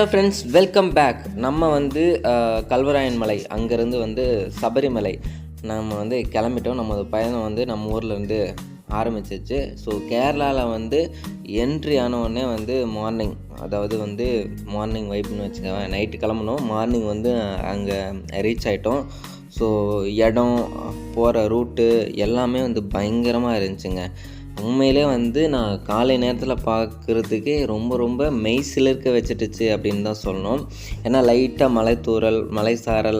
Hello friends, welcome back. நம்ம வந்து கல்வராயன் மலை அங்கேருந்து வந்து சபரிமலை நம்ம வந்து கிளம்பிட்டோம். நம்ம பயணம் வந்து நம்ம ஊரில் வந்து ஆரம்பிச்சிச்சு. ஸோ கேரளாவில் வந்து என்ட்ரி ஆனவுடனே வந்து மார்னிங், அதாவது வந்து மார்னிங் வைப்புன்னு வச்சுக்கோங்க. நைட்டு கிளம்புனோம், மார்னிங் வந்து அங்கே ரீச் ஆகிட்டோம். ஸோ இடம், போகிற ரூட்டு எல்லாமே வந்து பயங்கரமாக இருந்துச்சுங்க. உண்மையிலே வந்து நான் காலை நேரத்தில் பார்க்குறதுக்கே ரொம்ப மெய் சிலிர்க்க வச்சுட்டுச்சு அப்படின்னு தான் சொல்லணும். ஏன்னா லைட்டாக மலைத்தூறல், மலை சாரல்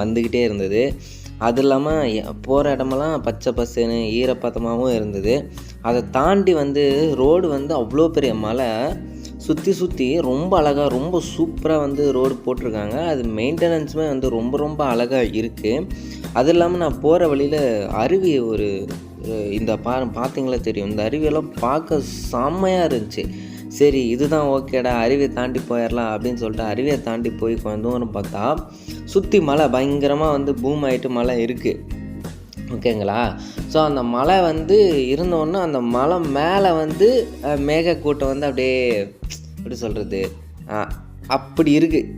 வந்துக்கிட்டே இருந்தது. அது இல்லாமல் போகிற இடமெல்லாம் பச்சை பசேன்னு ஈரப்பதமாகவும் இருந்தது. அதை தாண்டி வந்து ரோடு வந்து அவ்வளோ பெரிய மலை, சுற்றி ரொம்ப அழகாக, ரொம்ப சூப்பராக வந்து ரோடு போட்டிருக்காங்க. அது மெயின்டெனன்ஸுமே வந்து ரொம்ப அழகாக இருக்குது. அது இல்லாமல் நான் போகிற வழியில் அருவி இந்த பார்த்தீங்களா தெரியும், இந்த அருவியெல்லாம் பார்க்க செம்மையாக இருந்துச்சு. சரி, இதுதான் ஓகேடா, அருவியை தாண்டி போயிடலாம் அப்படின்னு சொல்லிட்டு அருவியை தாண்டி போய் கொஞ்சம் தூரம் பார்த்தா சுற்றி மலை பயங்கரமாக வந்து பூம் ஆகிட்டு மலை இருக்குது. ஓகேங்களா? ஸோ அந்த மலை வந்து இருந்தோன்னா அந்த மலை மேலே வந்து மேகக்கூட்டம் வந்து அப்படியே எப்படி சொல்கிறது, அப்படி இருக்குது.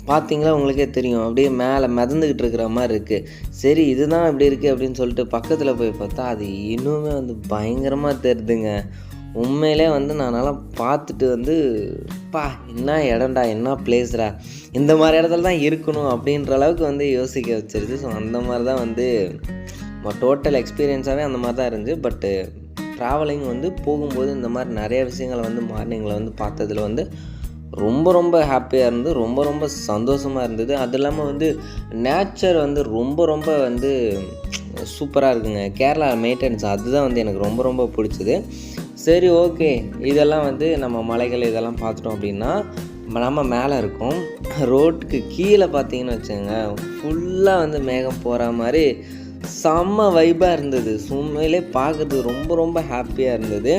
பார்த்தீங்களா, உங்களுக்கே தெரியும், அப்படியே மேலே மிதந்துக்கிட்டு இருக்கிற மாதிரி இருக்குது. சரி, இதுதான் இப்படி இருக்குது அப்படின்னு சொல்லிட்டு பக்கத்தில் போய் பார்த்தா அது இன்னுமே வந்து பயங்கரமாக தெரியுதுங்க. உண்மையிலே வந்து நானெல்லாம் பார்த்துட்டு வந்து என்ன இடம்டா, என்ன பிளேஸ்டா, இந்த மாதிரி இடத்துல தான் இருக்கணும் அப்படின்ற அளவுக்கு வந்து யோசிக்க வச்சிருச்சு. ஸோ அந்த மாதிரி தான் வந்து டோட்டல் எக்ஸ்பீரியன்ஸாகவே அந்த மாதிரி தான் இருந்துச்சு. பட்டு ட்ராவலிங் வந்து போகும்போது இந்த மாதிரி நிறைய விஷயங்களை வந்து மார்னிங்கில் வந்து பார்த்ததில் வந்து ரொம்ப ஹாப்பியாக இருந்து ரொம்ப சந்தோஷமாக இருந்தது. அது இல்லாமல் வந்து நேச்சர் வந்து ரொம்ப வந்து சூப்பராக இருக்குங்க. கேரளா மெயின்டெனன்ஸ் அதுதான் வந்து எனக்கு ரொம்ப பிடிச்சது. சரி, ஓகே, இதெல்லாம் வந்து நம்ம மலைகள் இதெல்லாம் பார்த்துட்டோம் அப்படின்னா நம்ம மேலே இருக்கோம். ரோட்டுக்கு கீழே பார்த்தீங்கன்னு வச்சுக்கோங்க, ஃபுல்லாக வந்து மேகம் போகிற மாதிரி செம்ம வைப்பாக இருந்தது. உண்மையிலே பார்க்குறதுக்கு ரொம்ப ஹாப்பியாக இருந்தது.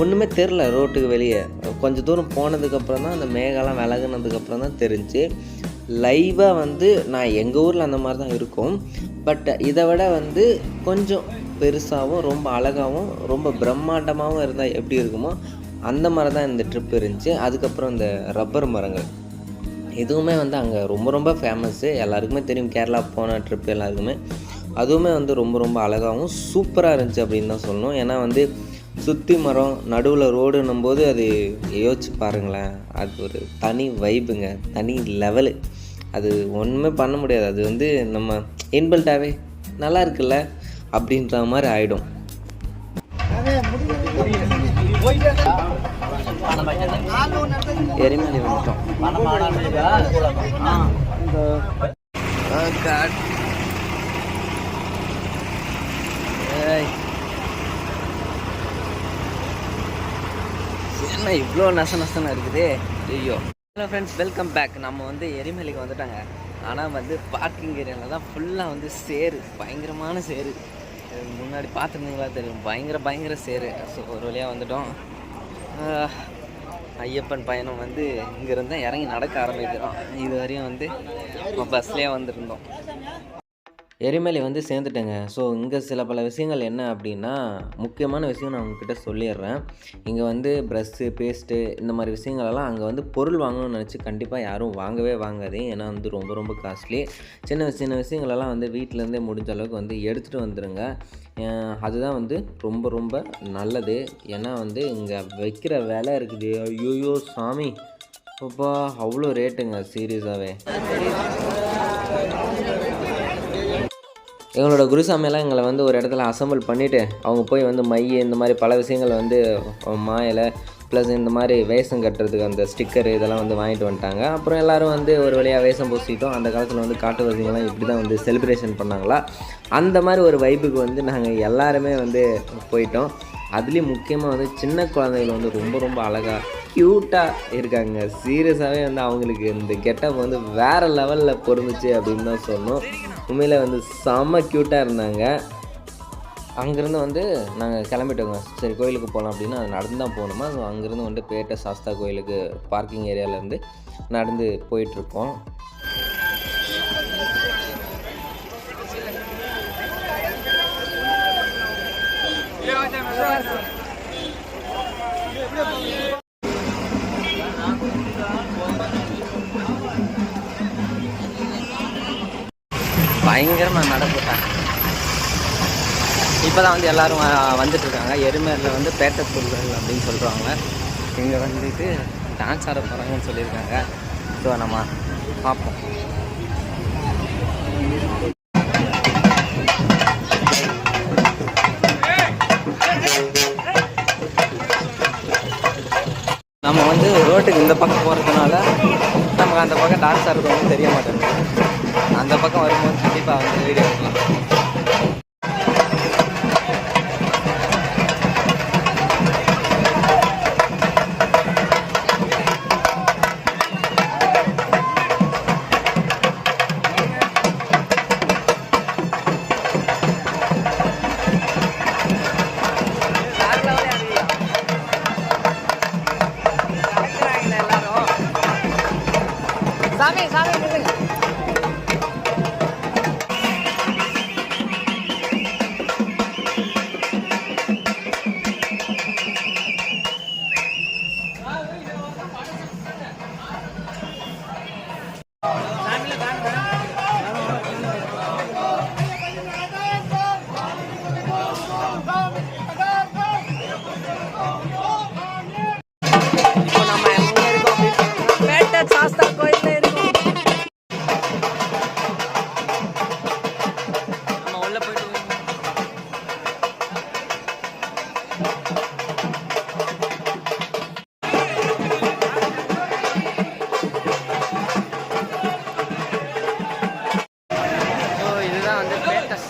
ஒன்றுமே தெரில ரோட்டுக்கு வெளியே. கொஞ்சம் தூரம் போனதுக்கப்புறம் தான் அந்த மேகலாம் விலகுனதுக்கப்புறம் தான் தெரிஞ்சு. லைவாக வந்து நான் எங்கள் ஊரில் அந்த மாதிரி தான் இருக்கும். பட் இதை விட வந்து கொஞ்சம் பெருசாகவும் ரொம்ப அழகாகவும் ரொம்ப பிரம்மாண்டமாகவும் இருந்தால் எப்படி இருக்குமோ அந்த மாதிரி தான் இந்த ட்ரிப் இருந்துச்சு. அதுக்கப்புறம் இந்த ரப்பர் மரங்கள் இதுவுமே வந்து அங்கே ரொம்ப ஃபேமஸ்ஸு. எல்லாருக்குமே தெரியும், கேரளா போன ட்ரிப் எல்லாருக்குமே. அதுவுமே வந்து ரொம்ப அழகாகவும் சூப்பராக இருந்துச்சு அப்படின்னு தான் சொல்லணும். ஏன்னா வந்து சுற்றி மரம், நடுவில் ரோடுன்னும் போது அது யோசிச்சு பாருங்களேன், அது ஒரு தனி வைப்புங்க, தனி லெவலு. அது ஒன்றுமே பண்ண முடியாது. அது வந்து நம்ம இன்பில்ட்டாகவே நல்லா இருக்குல்ல அப்படின்ற மாதிரி ஆகிடும். எரிமலை வந்துட்டோம். என்ன இவ்வளோ நசனா இருக்குது, ஐயோ. Hello friends, welcome back. நம்ம வந்து எரிமலைக்கு வந்துட்டாங்க. ஆனால் வந்து பார்க்கிங் ஏரியாவில் தான் ஃபுல்லாக வந்து சேரு, பயங்கரமான சேரு. முன்னாடி பார்த்துருந்தீங்களா தெரியும், பயங்கர சேரு. ஸோ ஒரு வழியாக வந்துட்டோம். ஐயப்பன் பயணம் வந்து இங்கேருந்து தான் இறங்கி நடக்க ஆரம்பிக்கிறோம். இது வரையும் வந்து நம்ம பஸ்லேயே வந்திருந்தோம். எரிமலை வந்து சேர்ந்துட்டேங்க. ஸோ இங்கே சில பல விஷயங்கள் என்ன அப்படின்னா, முக்கியமான விஷயம் நான் உங்ககிட்ட சொல்லிடுறேன். இங்கே வந்து ப்ரஷ்ஷு, பேஸ்ட்டு இந்த மாதிரி விஷயங்களெல்லாம் அங்கே வந்து பொருள் வாங்கணும்னு நினச்சி கண்டிப்பாக யாரும் வாங்காதீங்க. ஏன்னா வந்து ரொம்ப காஸ்ட்லி. சின்ன விஷயங்களெல்லாம் வந்து வீட்டிலேருந்தே முடிஞ்ச அளவுக்கு வந்து எடுத்துகிட்டு வந்துடுங்க. அதுதான் வந்து ரொம்ப நல்லது. ஏன்னா வந்து இங்கே வைக்கிற விலை இருக்குது, ஐயோயோ சாமி, அப்பா அவ்வளோ ரேட்டுங்க, சீரியஸாகவே. எங்களோட குருசாமியெல்லாம் எங்களை வந்து ஒரு இடத்துல அசம்பிள் பண்ணிவிட்டு அவங்க போய் வந்து இந்த மாதிரி பல விஷயங்கள் வந்து மாயிலை ப்ளஸ் இந்த மாதிரி வேஷம் கட்டுறதுக்கு அந்த ஸ்டிக்கரு இதெல்லாம் வந்து வாங்கிட்டு வந்துட்டாங்க. அப்புறம் எல்லோரும் வந்து ஒரு வழியாக வேஷம் பூசிட்டோம். அந்த காலத்தில் வந்து காட்டுவாசிங்கெல்லாம் இப்படி தான் வந்து செலிப்ரேஷன் பண்ணாங்களா, அந்த மாதிரி ஒரு வைப்புக்கு வந்து நாங்கள் எல்லாருமே வந்து போயிட்டோம். அதுலேயும் முக்கியமாக வந்து சின்ன குழந்தைகள் வந்து ரொம்ப அழகாக க்யூட்டாக இருக்காங்க. சீரியஸாகவே வந்து அவங்களுக்கு இந்த கெட்டப் வந்து வேறு லெவலில் பொருந்துச்சு அப்படின்னு தான் சொல்லணும். உண்மையில் வந்து செம்ம க்யூட்டாக இருந்தாங்க. அங்கேருந்து வந்து நாங்கள் கிளம்பிட்டோங்க. சரி, கோயிலுக்கு போகலாம் அப்படின்னா அது நடந்து தான் போகணுமா. ஸோ அங்கேருந்து வந்து பேட்டை சாஸ்தா கோயிலுக்கு பார்க்கிங் ஏரியாவிலேருந்து நடந்து போயிட்டுருக்கோம். பயங்கரமாக நடந்துட்டாங்க. இப்போ தான் வந்து எல்லோரும் வந்துட்டுருக்காங்க. எருமேரில் வந்து பேட்டை பொருள்கள் அப்படின்னு சொல்கிறாங்க. இங்கே வந்துட்டு டான்ஸ் ஆட போகிறாங்கன்னு சொல்லியிருக்காங்க. ஸோ நம்ம பார்ப்போம். நம்ம வந்து ரோட்டுக்கு இந்த பக்கம் போகிறதுனால நமக்கு அந்த பக்கம் டான்ஸ் ஆடுறது ஒன்றும் தெரிய மாட்டேங்குது. அந்த பக்கம் வரும்போது கண்டிப்பாக வந்து வீடியோ எடுக்கலாம்.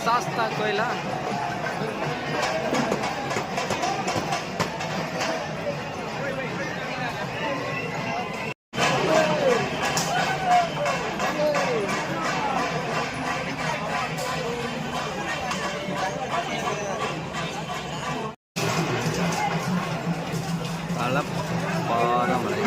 சாஸ்தா கோயிலா? பாதமலை.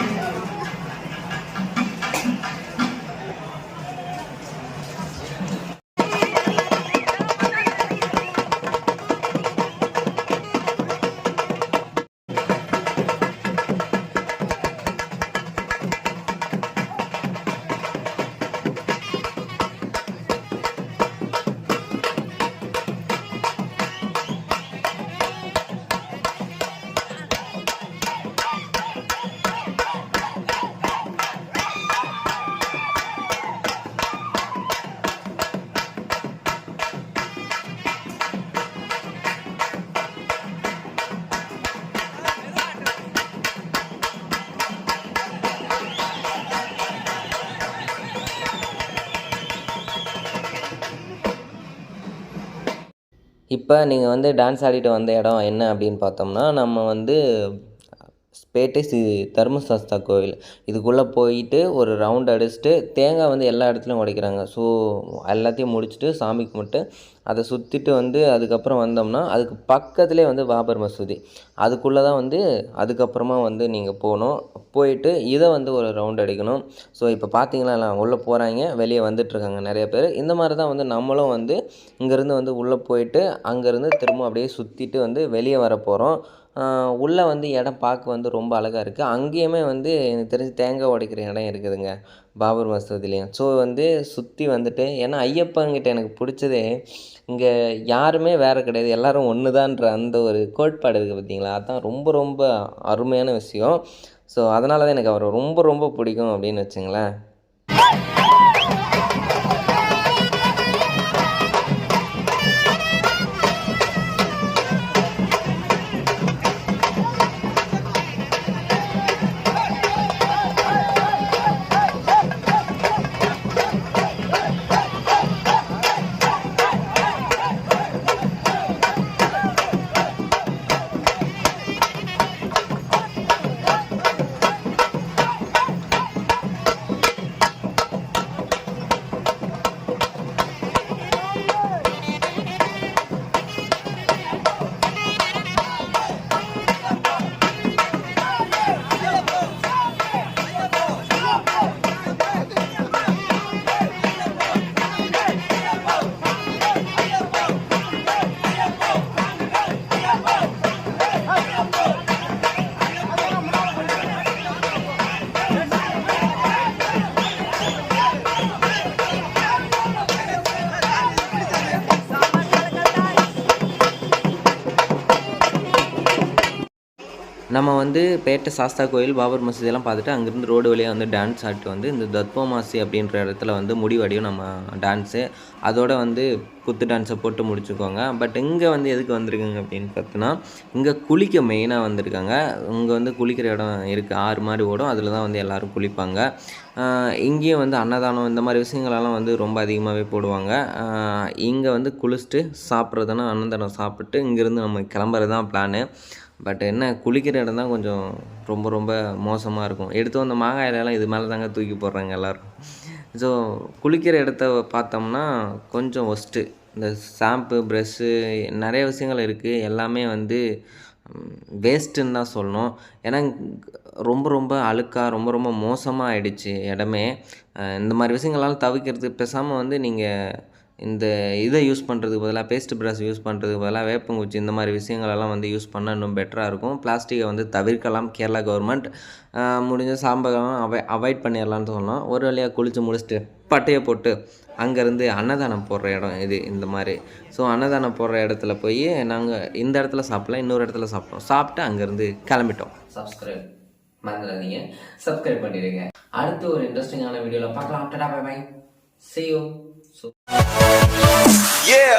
இப்போ நீங்கள் வந்து டான்ஸ் ஆடிட்டு வந்த இடம் என்ன அப்படின்னு பார்த்தோம்னா, நம்ம வந்து பேட்டை தர்மசாஸ்தா கோவில் இதுக்குள்ளே போயிட்டு ஒரு ரவுண்ட் அடிச்சுட்டு தேங்காய் வந்து எல்லா இடத்துலையும் உடைக்கிறாங்க. ஸோ எல்லாத்தையும் முடிச்சுட்டு சாமி கும்பிட்டு அதை சுற்றிட்டு வந்து அதுக்கப்புறம் வந்தோம்னா அதுக்கு பக்கத்துலேயே வந்து பாபர் மசூதி. அதுக்குள்ளே தான் வந்து அதுக்கப்புறமா வந்து நீங்கள் போகணும். போயிட்டு இதை வந்து ஒரு ரவுண்ட் அடிக்கணும். ஸோ இப்போ பார்த்தீங்களா உள்ளே போகிறாங்க, வெளியே வந்துட்டுருக்காங்க நிறைய பேர். இந்த மாதிரி தான் வந்து நம்மளும் வந்து இங்கேருந்து வந்து உள்ளே போயிட்டு அங்கேருந்து திரும்ப அப்படியே சுற்றிட்டு வந்து வெளியே வர போகிறோம். உள்ளே வந்து இடம் பார்க்க வந்து ரொம்ப அழகாக இருக்குது. அங்கேயுமே வந்து எனக்கு தெரிஞ்சு தேங்காய் உடைக்கிற இடம் இருக்குதுங்க பாபர் மசூதிலையும். ஸோ வந்து சுற்றி வந்துட்டு ஏன்னா ஐயப்பன்கிட்ட எனக்கு பிடிச்சதே இங்கே யாருமே வேறு கிடையாது, எல்லோரும் ஒன்று தான்ற அந்த ஒரு கோட்பாடு இருக்குது பார்த்தீங்களா, அதுதான் ரொம்ப ரொம்ப அருமையான விஷயம். ஸோ அதனால தான் எனக்கு அவரை ரொம்ப ரொம்ப பிடிக்கும் அப்படின்னு வச்சுங்களேன். நம்ம வந்து பேட்டை சாஸ்தா கோயில், பாபர் மசூதியெல்லாம் பார்த்துட்டு அங்கேருந்து ரோடு வழியாக வந்து டான்ஸ் ஆடிட்டு வந்து இந்த தத்வமாசி அப்படின்ற இடத்துல வந்து முடிவடையும் நம்ம டான்ஸு. அதோட வந்து குத்து டான்ஸை போட்டு முடிச்சுக்கோங்க. பட் இங்கே வந்து எதுக்கு வந்திருக்குங்க அப்படின்னு பார்த்தோன்னா, இங்கே குளிக்க மெயினாக வந்திருக்காங்க. இங்கே வந்து குளிக்கிற இடம் இருக்குது, ஆறு மாதிரி ஓடும், அதில் தான் வந்து எல்லோரும் குளிப்பாங்க. இங்கேயும் வந்து அன்னதானம் இந்த மாதிரி விஷயங்களெல்லாம் வந்து ரொம்ப அதிகமாகவே போடுவாங்க. இங்கே வந்து குளிச்சுட்டு சாப்பிட்றதுனா அன்னதானம் சாப்பிட்டு இங்கேருந்து நம்ம கிளம்புறது தான் பிளானு. பட் என்ன குளிக்கிற இடம் தான் கொஞ்சம் ரொம்ப ரொம்ப மோசமாக இருக்கும். எடுத்து வந்த மாங்காய் இலையெல்லாம் இது மேலே தாங்க தூக்கி போடுறாங்க எல்லோரும். ஸோ குளிக்கிற இடத்த பார்த்தோம்னா கொஞ்சம் ஒஸ்ட்டு. இந்த ஷாம்பு, ப்ரெஷ்ஷு நிறைய விஷயங்கள் இருக்குது. எல்லாமே வந்து வேஸ்ட்டுன்னு தான் சொல்லணும். ஏன்னா ரொம்ப ரொம்ப அழுக்காக ரொம்ப ரொம்ப மோசமாக ஆயிடுச்சு இடமே. இந்த மாதிரி விஷயங்கள்லாம் தவிர்க்கிறதுக்கு பேசாமல் வந்து நீங்கள் இந்த இதை யூஸ் பண்ணுறதுக்கு பதிலாக பேஸ்ட் ப்ரஷ் யூஸ் பண்ணுறதுக்கு பதிலாக வேப்பங்குச்சி இந்த மாதிரி விஷயங்களெல்லாம் வந்து யூஸ் பண்ணால் இன்னும் பெட்டராக இருக்கும். பிளாஸ்டிக்கை வந்து தவிர்க்கலாம் கேரளா கவர்மெண்ட். முடிஞ்ச சாம்பலாம் அவாய்ட் பண்ணிடலான்னு சொல்லலாம். ஒரு வழியாக குளித்து முடிச்சுட்டு பட்டையை போட்டு அங்கேருந்து அன்னதானம் போடுற இடம் இது இந்த மாதிரி. ஸோ அன்னதானம் போடுற இடத்துல போய் நாங்கள் இந்த இடத்துல சாப்பிடல, இன்னொரு இடத்துல சாப்பிட்டோம். சாப்பிட்டு அங்கேருந்து கிளம்பிட்டோம். சப்ஸ்கிரைப் மறந்துடாதீங்க, சப்ஸ்கிரைப் பண்ணிடுங்க. அடுத்து ஒரு இன்ட்ரெஸ்டிங்கான வீடியோவில் பார்க்கலாம். Tata bye bye, see you. So yeah.